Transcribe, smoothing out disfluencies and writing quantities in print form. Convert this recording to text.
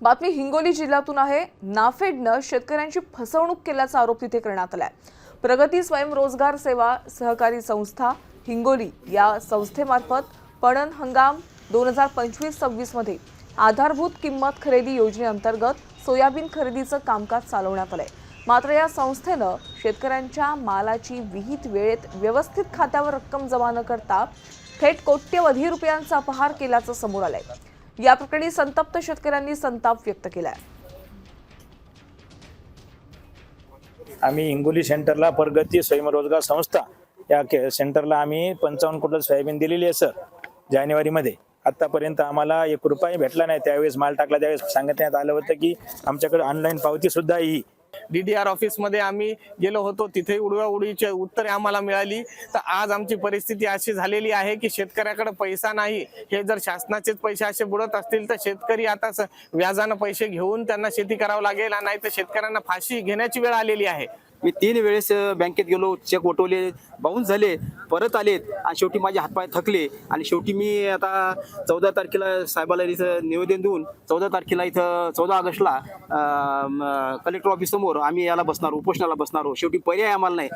बातमी हिंगोली जिल्ह्यातून आहे। नाफेडनं शेतकऱ्यांची फसवणूक केल्याचा आरोप तिथे करण्यात आलाय। प्रगती स्वयंरोजगार सेवा सहकारी संस्था हिंगोली या संस्थेमार्फत पणन हंगाम 2025-26 मध्ये आधारभूत किंमत खरेदी योजनेअंतर्गत सोयाबीन खरेदीचं कामकाज चालवण्यात आलंय। मात्र या संस्थेनं शेतकऱ्यांच्या मालाची विहित वेळेत व्यवस्थित खात्यावर रक्कम जमा न करता थेट कोट्यवधी रुपयांचा अपहार केल्याचं समोर आलंय। या प्रकरणी संतप्त शेतकऱ्यांनी संताप व्यक्त केलाय। आम्ही हिंगोली सेंटरला प्रगती स्वयंरोजगार संस्था या सेंटरला आम्ही 55 क्विंटल सोयाबीन दिलेली आहे सर। जानेवारीमध्ये आतापर्यंत आम्हाला 1 रुपया भेटला नाही। त्यावेळेस माल टाकला त्यावेळेस सांगण्यात आलं होतं की आमच्याकडे ऑनलाईन पावती सुद्धा ही DDR ऑफिस मध्ये आम्ही गेलो होतो, तिथे उडवाउडीची उत्तरे आम्हाला मिळाली। तर आज आमची परिस्थिती अशी झालेली आहे की शेतकऱ्याकडे पैसा नाही। हे जर शासनाचेच पैसे असे बुडत असतील तर शेतकरी आता व्याजाने पैसे घेऊन त्यांना शेती करावं लागेल, नाही तर शेतकऱ्यांना फाशी घेण्याची वेळ आलेली आहे। मी 3 वेळेस बँकेत गेलो, चेक वटवले, बाउन्स झाले, परत आलेत आणि शेवटी माझे हातपाय थकले आणि शेवटी मी आता 14 तारखेला साहेबाला इथं निवेदन देऊन 14 तारखेला इथं 14 ऑगस्टला कलेक्टर ऑफिस समोर आम्ही याला बसणार, उपोषणाला बसणार। शेवटी पर्याय आम्हाला नाही।